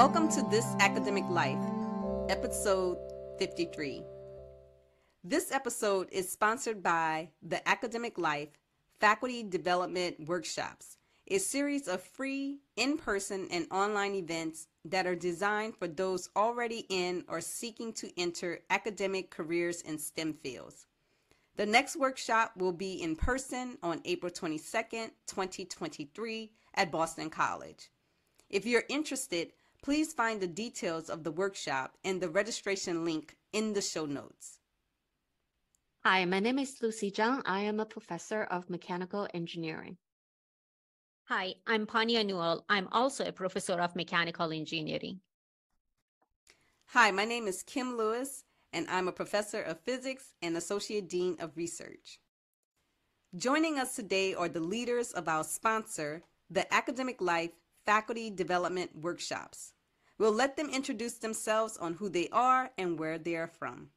Welcome to This Academic Life, Episode 53. This episode is sponsored by the Academic Life Faculty Development Workshops, a series of free in-person and online events that are designed for those already in or seeking to enter academic careers in STEM fields. The next workshop will be in person on April 22nd, 2023 at Boston College. If you're interested, please find the details of the workshop and the registration link in the show notes. Hi, my name is Lucy Zhang. I am a professor of mechanical engineering. Hi, I'm Pania Newell. I'm also a professor of mechanical engineering. Hi, my name is Kim Lewis, and I'm a professor of physics and associate dean of research. Joining us today are the leaders of our sponsor, the Academic Life Faculty Development Workshops. We'll let them introduce themselves on who they are and where they are from.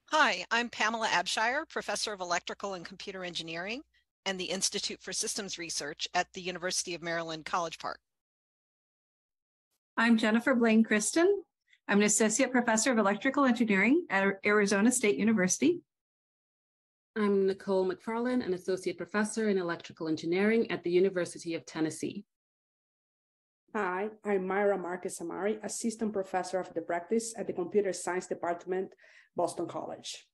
Hi, I'm Pamela Abshire, Professor of Electrical and Computer Engineering and the Institute for Systems Research at the University of Maryland, College Park. I'm Jennifer Blain Christen. I'm an Associate Professor of Electrical Engineering at Arizona State University. I'm Nicole McFarlane, an Associate Professor in Electrical Engineering at the University of Tennessee. Hi, I'm Maira Samary, Assistant Professor of the Practice at the Computer Science Department, Boston College.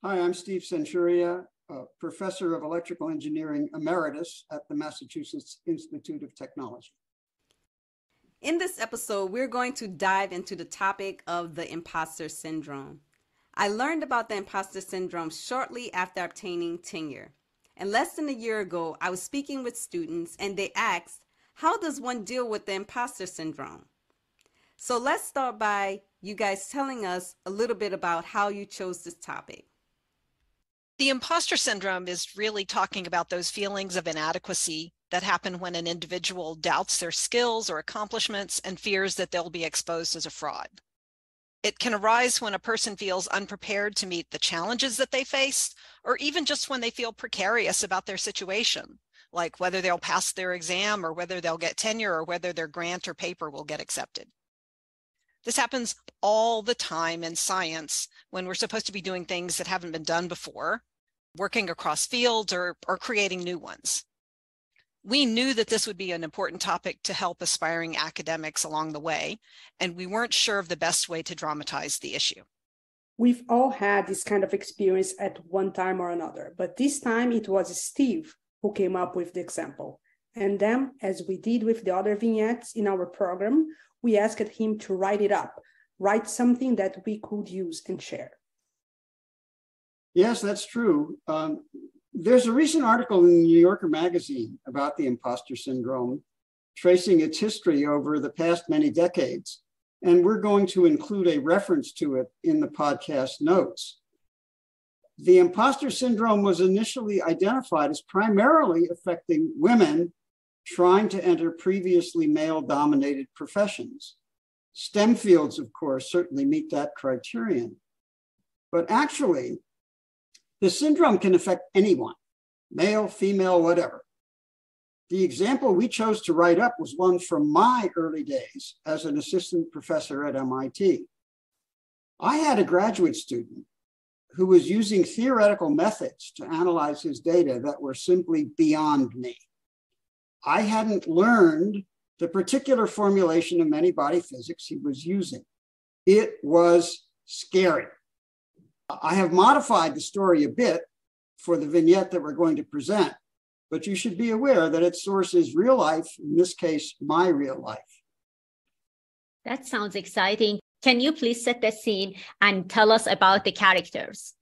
Hi, I'm Steve Senturia, Professor of Electrical Engineering Emeritus at the Massachusetts Institute of Technology. In this episode, we're going to dive into the topic of the imposter syndrome. I learned about the imposter syndrome shortly after obtaining tenure. And less than a year ago, I was speaking with students and they asked, how does one deal with the imposter syndrome? So let's start by you guys telling us a little bit about how you chose this topic. The imposter syndrome is really talking about those feelings of inadequacy that happen when an individual doubts their skills or accomplishments and fears that they'll be exposed as a fraud. It can arise when a person feels unprepared to meet the challenges that they face, or even just when they feel precarious about their situation, like whether they'll pass their exam or whether they'll get tenure or whether their grant or paper will get accepted. This happens all the time in science when we're supposed to be doing things that haven't been done before, working across fields or creating new ones. We knew that this would be an important topic to help aspiring academics along the way, and we weren't sure of the best way to dramatize the issue. We've all had this kind of experience at one time or another, but this time it was Steve who came up with the example. And then, as we did with the other vignettes in our program, we asked him to write it up, write something that we could use and share. Yes, that's true. There's a recent article in the New Yorker magazine about the imposter syndrome, tracing its history over the past many decades. And we're going to include a reference to it in the podcast notes. The imposter syndrome was initially identified as primarily affecting women trying to enter previously male-dominated professions. STEM fields, of course, certainly meet that criterion. But actually, the syndrome can affect anyone, male, female, whatever. The example we chose to write up was one from my early days as an assistant professor at MIT. I had a graduate student who was using theoretical methods to analyze his data that were simply beyond me. I hadn't learned the particular formulation of many-body physics he was using. It was scary. I have modified the story a bit for the vignette that we're going to present, but you should be aware that its source is real life, in this case, my real life. That sounds exciting. Can you please set the scene and tell us about the characters?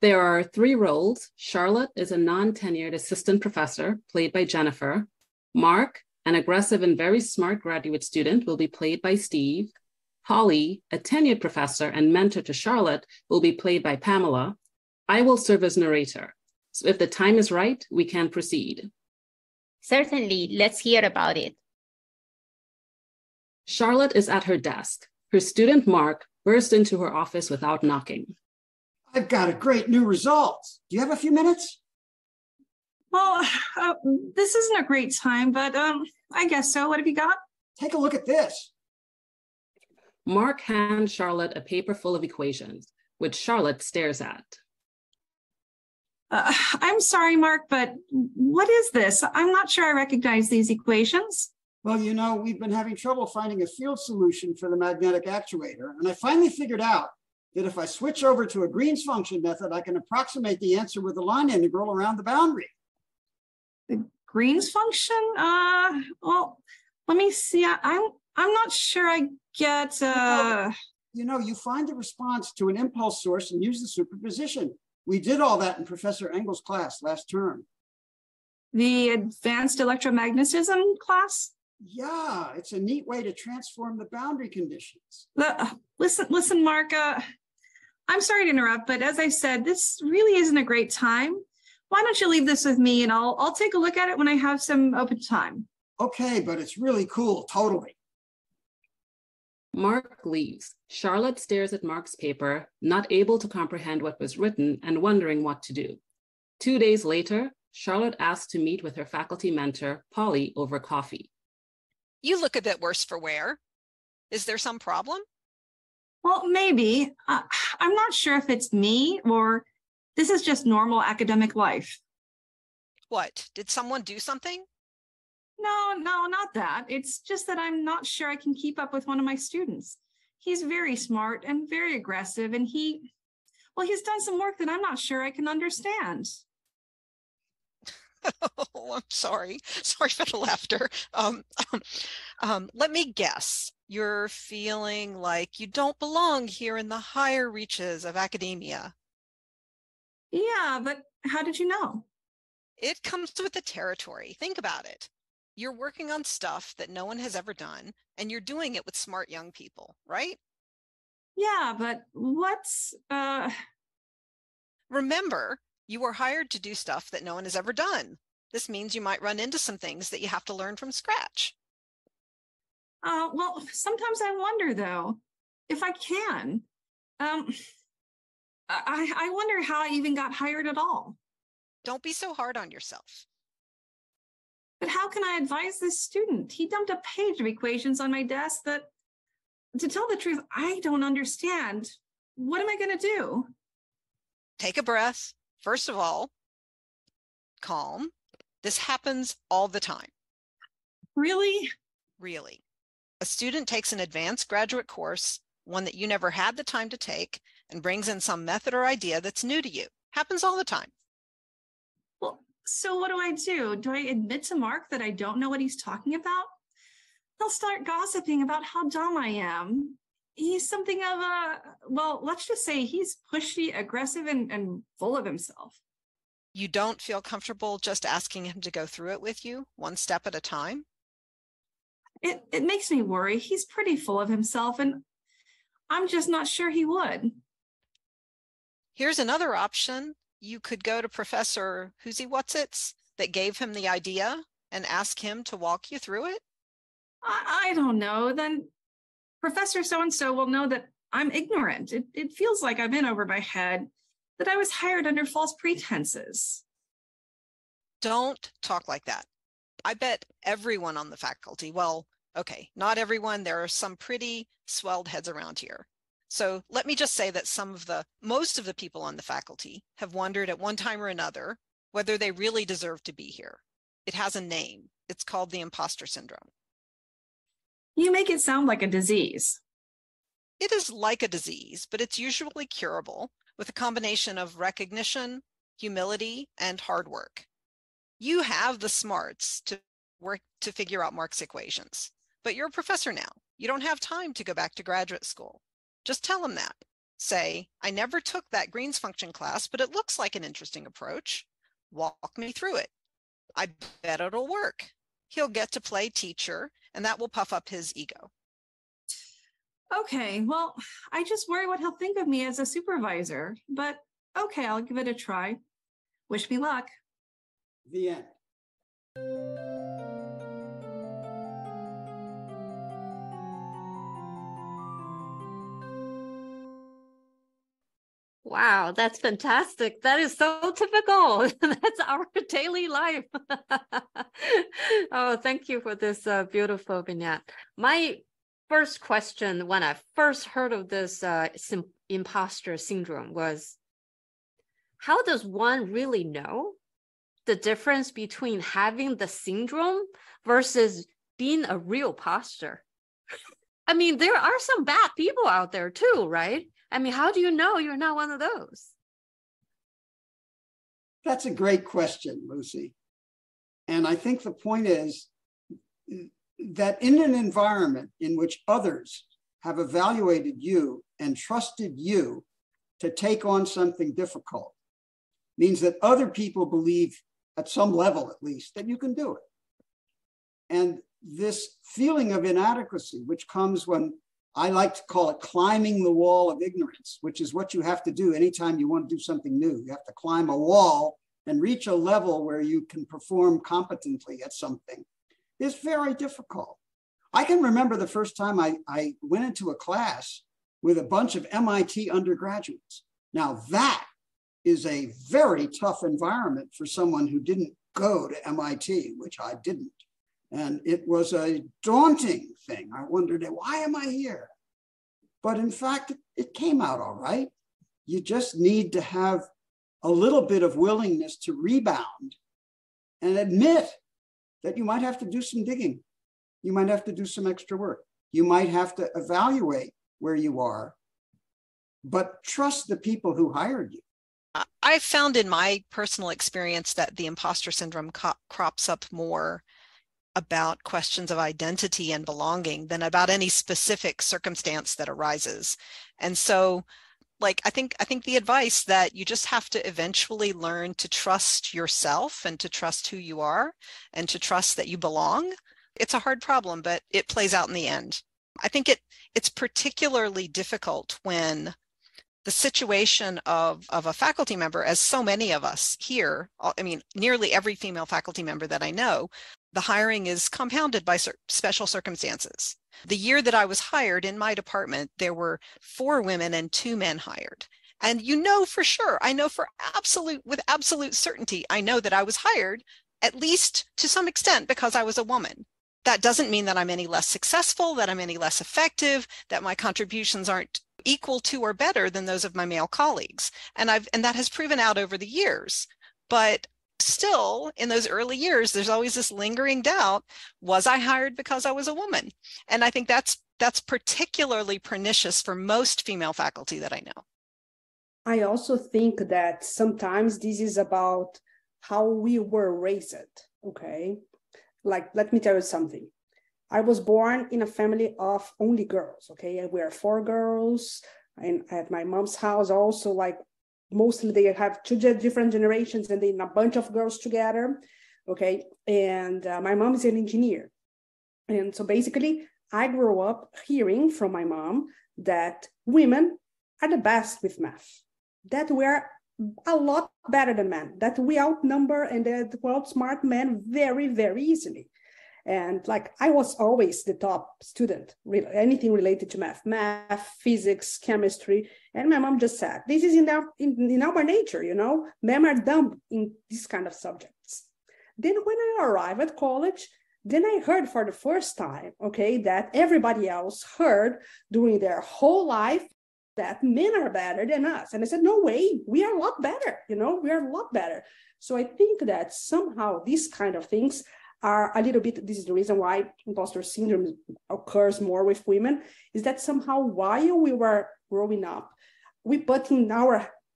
There are 3 roles. Charlotte is a non-tenured assistant professor, played by Jennifer. Mark, an aggressive and very smart graduate student, will be played by Steve. Holly, a tenured professor and mentor to Charlotte, will be played by Pamela. I will serve as narrator. So if the time is right, we can proceed. Certainly, let's hear about it. Charlotte is at her desk. Her student, Mark, burst into her office without knocking. I've got a great new result. Do you have a few minutes? Well, this isn't a great time, but I guess so. What have you got? Take a look at this. Mark hands Charlotte a paper full of equations, which Charlotte stares at. I'm sorry, Mark, but what is this? I'm not sure I recognize these equations. Well, you know, we've been having trouble finding a field solution for the magnetic actuator, and I finally figured out that if I switch over to a Green's function method, I can approximate the answer with a line integral around the boundary. The Green's function? Well, let me see. I'm not sure I get. You find the response to an impulse source and use the superposition. We did all that in Professor Engel's class last term. The advanced electromagnetism class? Yeah, it's a neat way to transform the boundary conditions. Listen, Mark. I'm sorry to interrupt, but as I said, this really isn't a great time. Why don't you leave this with me, and I'll take a look at it when I have some open time. Okay, but it's really cool, totally. Mark leaves. Charlotte stares at Mark's paper, not able to comprehend what was written and wondering what to do. 2 days later, Charlotte asked to meet with her faculty mentor, Polly, over coffee. You look a bit worse for wear. Is there some problem? Well, maybe. I'm not sure if it's me or this is just normal academic life. What? Did someone do something? No, not that. It's just that I'm not sure I can keep up with one of my students. He's very smart and very aggressive, and he's done some work that I'm not sure I can understand. Oh, I'm sorry. Sorry for the laughter. Let me guess. You're feeling like you don't belong here in the higher reaches of academia. Yeah, but how did you know? It comes with the territory. Think about it. You're working on stuff that no one has ever done, and you're doing it with smart young people, right? Yeah, but Remember, you were hired to do stuff that no one has ever done. This means you might run into some things that you have to learn from scratch. Well, sometimes I wonder, though, if I can. I wonder how I even got hired at all. Don't be so hard on yourself. But how can I advise this student? He dumped a page of equations on my desk that, to tell the truth, I don't understand. What am I going to do? Take a breath. First of all, calm. This happens all the time. Really? Really. A student takes an advanced graduate course, one that you never had the time to take, and brings in some method or idea that's new to you. Happens all the time. Well, so what do I do? Do I admit to Mark that I don't know what he's talking about? He'll start gossiping about how dumb I am. He's something of let's just say he's pushy, aggressive, and full of himself. You don't feel comfortable just asking him to go through it with you, one step at a time? It makes me worry. He's pretty full of himself, and I'm just not sure he would. Here's another option. You could go to Professor Who's-he-what's-its that gave him the idea and ask him to walk you through it. I don't know. Then Professor so-and-so will know that I'm ignorant. It feels like I'm in over my head, that I was hired under false pretenses. Don't talk like that. I bet everyone on the faculty, well, okay, not everyone, there are some pretty swelled heads around here. So let me just say that most of the people on the faculty have wondered at one time or another whether they really deserve to be here. It has a name. It's called the imposter syndrome. You make it sound like a disease. It is like a disease, but it's usually curable with a combination of recognition, humility, and hard work. You have the smarts to work to figure out Mark's equations, but you're a professor now. You don't have time to go back to graduate school. Just tell him that. Say, I never took that Green's function class, but it looks like an interesting approach. Walk me through it. I bet it'll work. He'll get to play teacher, and that will puff up his ego. Okay, well, I just worry what he'll think of me as a supervisor, but okay, I'll give it a try. Wish me luck. The end. Wow, that's fantastic. That is so typical. That's our daily life. Oh, thank you for this beautiful vignette. My first question when I first heard of this imposter syndrome was, how does one really know the difference between having the syndrome versus being a real imposter? I mean, there are some bad people out there too, right? I mean, how do you know you're not one of those? That's a great question, Lucy. And I think the point is that in an environment in which others have evaluated you and trusted you to take on something difficult, means that other people believe, at some level at least, that you can do it. And this feeling of inadequacy, which comes when, I like to call it climbing the wall of ignorance, which is what you have to do anytime you want to do something new. You have to climb a wall and reach a level where you can perform competently at something. It's very difficult. I can remember the first time I went into a class with a bunch of MIT undergraduates. Now that is a very tough environment for someone who didn't go to MIT, which I didn't. And it was a daunting thing. I wondered, why am I here? But in fact, it came out all right. You just need to have a little bit of willingness to rebound and admit that you might have to do some digging. You might have to do some extra work. You might have to evaluate where you are, but trust the people who hired you. I've found in my personal experience that the imposter syndrome crops up more about questions of identity and belonging than about any specific circumstance that arises. And so, like, I think the advice that you just have to eventually learn to trust yourself and to trust who you are and to trust that you belong. It's a hard problem, but it plays out in the end. I think it's particularly difficult when the situation of a faculty member, as so many of us here, I mean, nearly every female faculty member that I know, the hiring is compounded by special circumstances. The year that I was hired in my department, there were 4 women and 2 men hired. And you know for sure, I know with absolute certainty, I know that I was hired, at least to some extent, because I was a woman. That doesn't mean that I'm any less successful, that I'm any less effective, that my contributions aren't equal to or better than those of my male colleagues. And that has proven out over the years. But still, in those early years, there's always this lingering doubt, was I hired because I was a woman? And I think that's particularly pernicious for most female faculty that I know. I also think that sometimes this is about how we were raised, okay? Like, let me tell you something. I was born in a family of only girls, okay? And we are 4 girls, and at my mom's house also, like, mostly they have 2 different generations and then a bunch of girls together, okay? And my mom is an engineer. And so basically, I grew up hearing from my mom that women are the best with math, that we're a lot better than men, that we outnumber and that we outsmart men very, very easily. And like, I was always the top student, anything related to math, physics, chemistry. And my mom just said, this is in our nature, you know, men are dumb in these kind of subjects. Then when I arrived at college, then I heard for the first time, okay, that everybody else heard during their whole life that men are better than us. And I said, no way, we are a lot better, you know, we are a lot better. So I think that somehow these kind of things are a little bit, this is the reason why imposter syndrome occurs more with women, is that somehow while we were growing up, we put in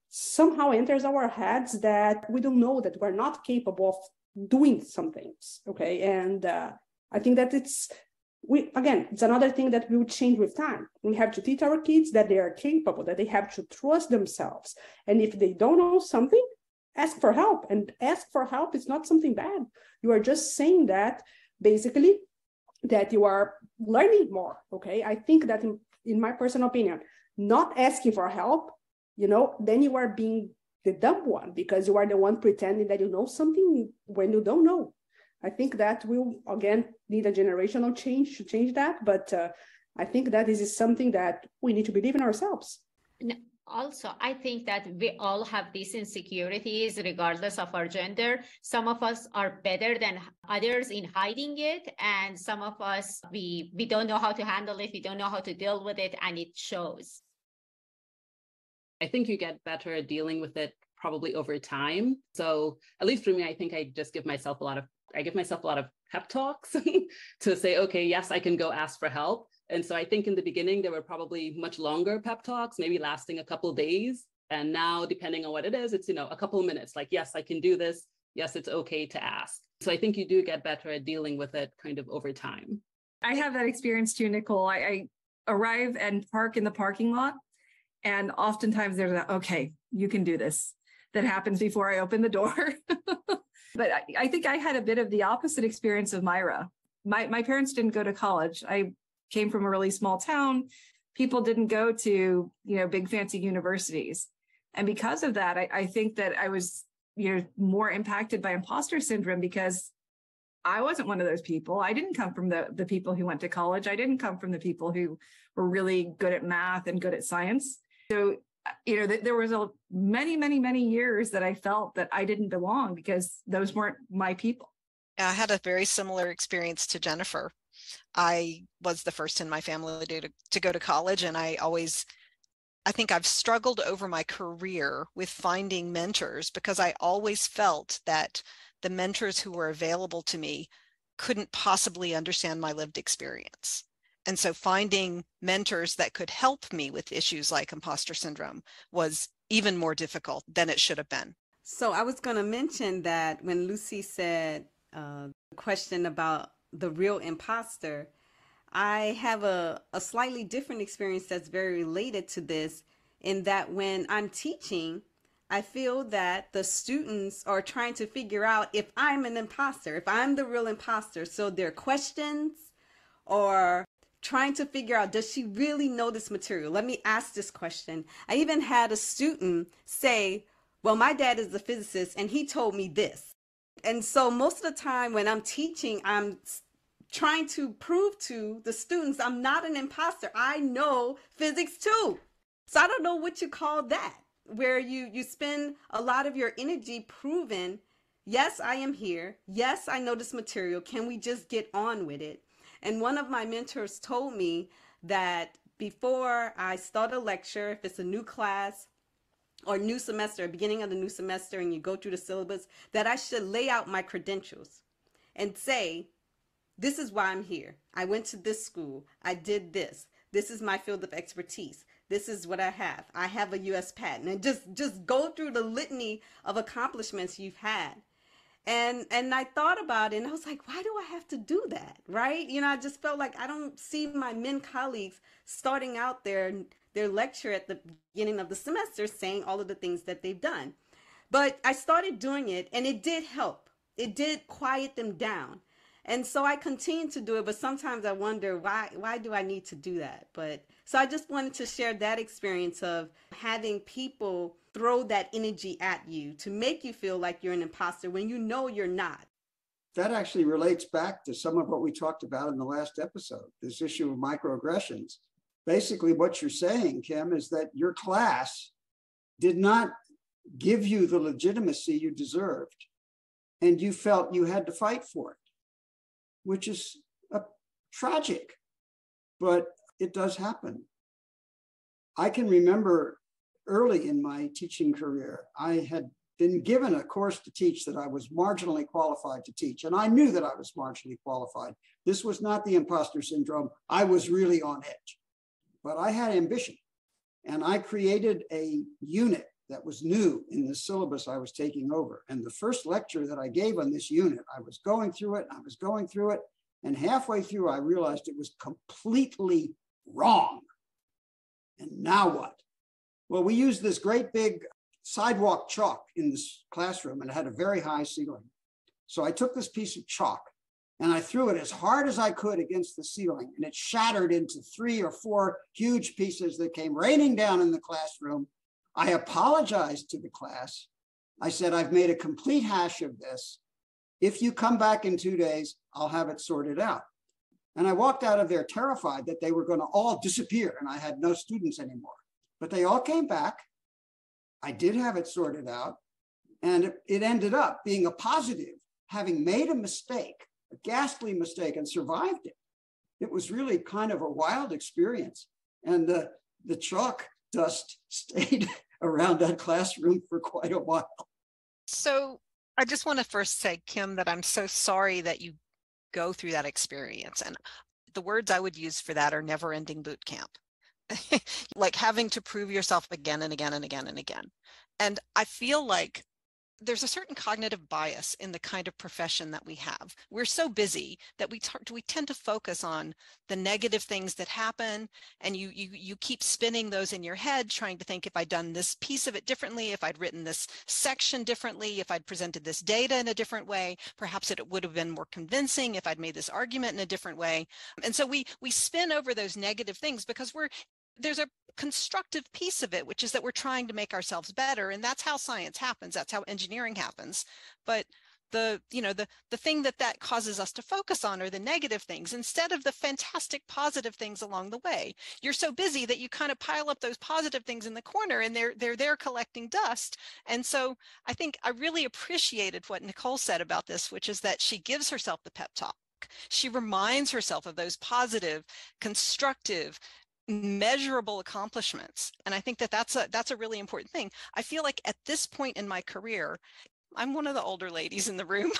somehow enters our heads that we don't know, that we're not capable of doing some things, okay? And I think that it's another thing that we would change with time. We have to teach our kids that they are capable, that they have to trust themselves. And if they don't know something, ask for help. And ask for help is not something bad. You are just saying that, basically, that you are learning more, okay? I think that in my personal opinion, not asking for help, you know, then you are being the dumb one because you are the one pretending that you know something when you don't know. I think that we'll, again, need a generational change to change that. But I think that this is something that we need to believe in ourselves. Also, I think that we all have these insecurities regardless of our gender. Some of us are better than others in hiding it, and some of us, we don't know how to handle it, we don't know how to deal with it, and it shows. I think you get better at dealing with it probably over time. So at least for me, I think I just give myself a lot of pep talks to say, okay, yes, I can go ask for help. And so I think in the beginning, there were probably much longer pep talks, maybe lasting a couple of days. And now, depending on what it is, it's, a couple of minutes, like, yes, I can do this. Yes, it's okay to ask. So I think you do get better at dealing with it kind of over time. I have that experience too, Nicole. I arrive and park in the parking lot. And oftentimes there's a, okay, you can do this. That happens before I open the door. But I think I had a bit of the opposite experience of Maira. My parents didn't go to college. I came from a really small town. People didn't go to, big fancy universities. And because of that, I think that I was, more impacted by imposter syndrome because I wasn't one of those people. I didn't come from the people who went to college. I didn't come from the people who were really good at math and good at science. So, there was many years that I felt that I didn't belong because those weren't my people. I had a very similar experience to Jennifer. I was the first in my family to go to college, and I think I've struggled over my career with finding mentors because I always felt that the mentors who were available to me couldn't possibly understand my lived experience. And so finding mentors that could help me with issues like imposter syndrome was even more difficult than it should have been. So I was going to mention that when Lucy said the question about the real imposter, I have a slightly different experience that's very related to this, in that when I'm teaching, I feel that the students are trying to figure out if I'm an imposter, if I'm the real imposter. So their questions or trying to figure out, does she really know this material? Let me ask this question. I even had a student say, well, my dad is a physicist and he told me this. And so most of the time when I'm teaching, I'm trying to prove to the students I'm not an imposter. I know physics too. So I don't know what you call that, where you spend a lot of your energy proving, yes, I am here. Yes, I know this material. Can we just get on with it? And one of my mentors told me that before I start a lecture, if it's a new class or new semester, beginning of the new semester, and you go through the syllabus, that I should lay out my credentials and say, this is why I'm here. I went to this school. I did this. This is my field of expertise. This is what I have. I have a U.S. patent. And just go through the litany of accomplishments you've had. And I thought about it, and I was like, why do I have to do that, right? I just felt like I don't see my men colleagues starting out their lecture at the beginning of the semester saying all of the things that they've done. But I started doing it, and it did help. It did quiet them down. And so I continue to do it, but sometimes I wonder, why do I need to do that? But so I just wanted to share that experience of having people throw that energy at you to make you feel like you're an imposter when you know you're not. That actually relates back to some of what we talked about in the last episode, this issue of microaggressions. Basically, what you're saying, Kim, is that your class did not give you the legitimacy you deserved, and you felt you had to fight for it, which is tragic, but it does happen. I can remember early in my teaching career, I had been given a course to teach that I was marginally qualified to teach, and I knew that I was marginally qualified. This was not the imposter syndrome. I was really on edge, but I had ambition, and I created a unit that was new in the syllabus I was taking over. And the first lecture that I gave on this unit, I was going through it, and halfway through, I realized it was completely wrong. And now what? Well, we used this great big sidewalk chalk in this classroom, and it had a very high ceiling. So I took this piece of chalk and I threw it as hard as I could against the ceiling, and it shattered into 3 or 4 huge pieces that came raining down in the classroom. I apologized to the class. I said, I've made a complete hash of this. If you come back in 2 days, I'll have it sorted out. And I walked out of there terrified that they were going to all disappear and I had no students anymore. but they all came back. I did have it sorted out, and it ended up being a positive, having made a mistake, a ghastly mistake, and survived it. It was really kind of a wild experience. And the chalk dust stayed around that classroom for quite a while. So I just want to first say, Kim, that I'm so sorry that you go through that experience. And the words I would use for that are never-ending boot camp. Like having to prove yourself again and again and again and again. And I feel like there's a certain cognitive bias in the kind of profession that we have. We're so busy that we tend to focus on the negative things that happen, and you keep spinning those in your head, trying to think, if I'd done this piece of it differently, if I'd written this section differently, if I'd presented this data in a different way, perhaps it would have been more convincing if I'd made this argument in a different way. And so we spin over those negative things because there's a constructive piece of it, which is that we're trying to make ourselves better. And that's how science happens. That's how engineering happens. But the thing that causes us to focus on are the negative things instead of the fantastic positive things along the way. You're so busy that you kind of pile up those positive things in the corner, and they're there collecting dust. And so I think I really appreciated what Nicole said about this, which is that she gives herself the pep talk. She reminds herself of those positive, constructive, measurable accomplishments. And I think that's a really important thing. I feel like at this point in my career, I'm one of the older ladies in the room,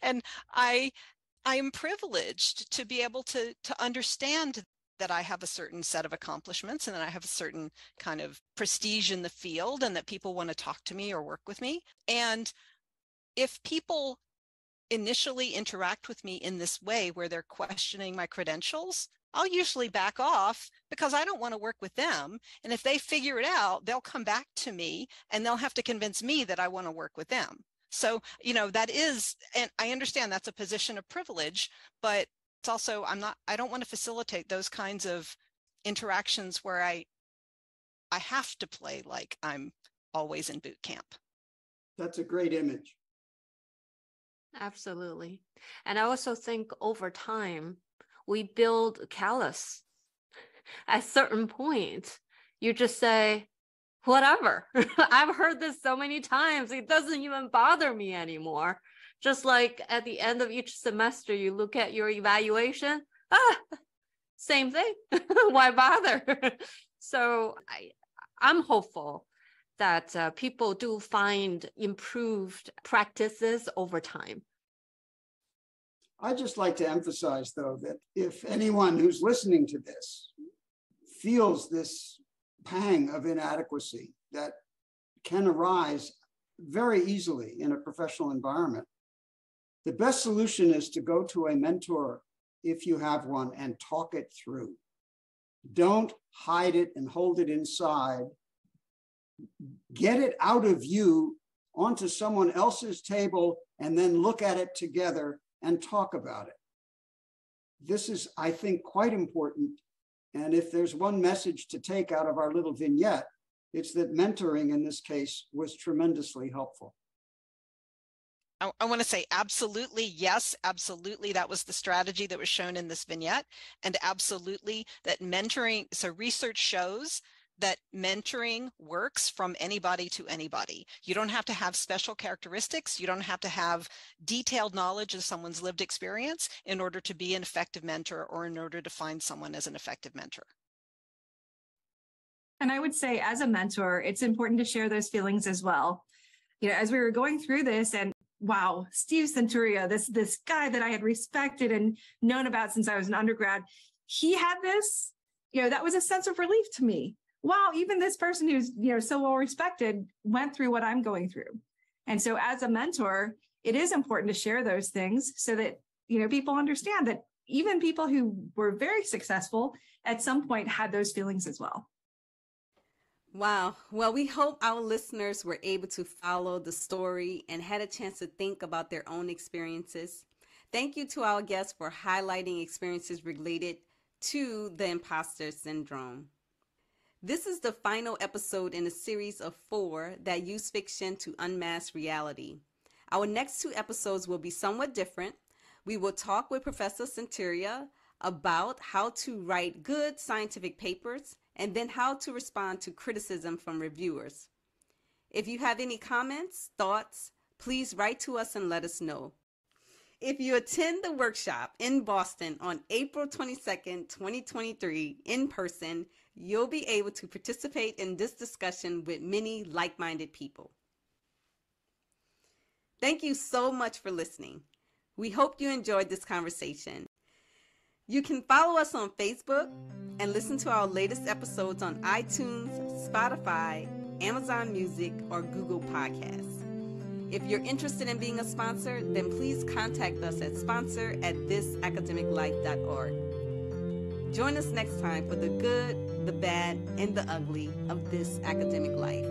and I am privileged to be able to understand that I have a certain set of accomplishments and that I have a certain kind of prestige in the field, and that people want to talk to me or work with me. And if people initially interact with me in this way, where they're questioning my credentials, I'll usually back off because I don't want to work with them. And if they figure it out, they'll come back to me and they'll have to convince me that I want to work with them. So, that is, and I understand that's a position of privilege, but it's also, I don't want to facilitate those kinds of interactions where I have to play like I'm always in boot camp. That's a great image. Absolutely. And I also think over time, we build callous. At a certain point, you just say, whatever. I've heard this so many times, it doesn't even bother me anymore. Just like at the end of each semester, you look at your evaluation, same thing. Why bother? So I'm hopeful that people do find improved practices over time. I'd just like to emphasize, though, that if anyone who's listening to this feels this pang of inadequacy that can arise very easily in a professional environment, the best solution is to go to a mentor, if you have one, and talk it through. Don't hide it and hold it inside. Get it out of you onto someone else's table, and then look at it together and talk about it. This is, I think, quite important. And if there's one message to take out of our little vignette, it's that mentoring in this case was tremendously helpful. I want to say absolutely, yes, absolutely. That was the strategy that was shown in this vignette. And absolutely that mentoring, so research shows that mentoring works from anybody to anybody. You don't have to have special characteristics. You don't have to have detailed knowledge of someone's lived experience in order to be an effective mentor, or in order to find someone as an effective mentor. And I would say, as a mentor, it's important to share those feelings as well. As we were going through this, and wow, Steve Senturia, this guy that I had respected and known about since I was an undergrad, he had this, that was a sense of relief to me. Wow, even this person who's, so well respected went through what I'm going through. And so as a mentor, it is important to share those things so that, people understand that even people who were very successful at some point had those feelings as well. Wow. Well, we hope our listeners were able to follow the story and had a chance to think about their own experiences. Thank you to our guests for highlighting experiences related to the imposter syndrome. This is the final episode in a series of 4 that use fiction to unmask reality. Our next 2 episodes will be somewhat different. We will talk with Professor Senturia about how to write good scientific papers and then how to respond to criticism from reviewers. If you have any comments, thoughts, please write to us and let us know. If you attend the workshop in Boston on April 22nd, 2023 in person, you'll be able to participate in this discussion with many like-minded people. Thank you so much for listening. We hope you enjoyed this conversation. You can follow us on Facebook and listen to our latest episodes on iTunes, Spotify, Amazon Music, or Google Podcasts. If you're interested in being a sponsor, then please contact us at sponsor@thisacademiclife.org. Join us next time for the good, the bad, and the ugly of this academic life.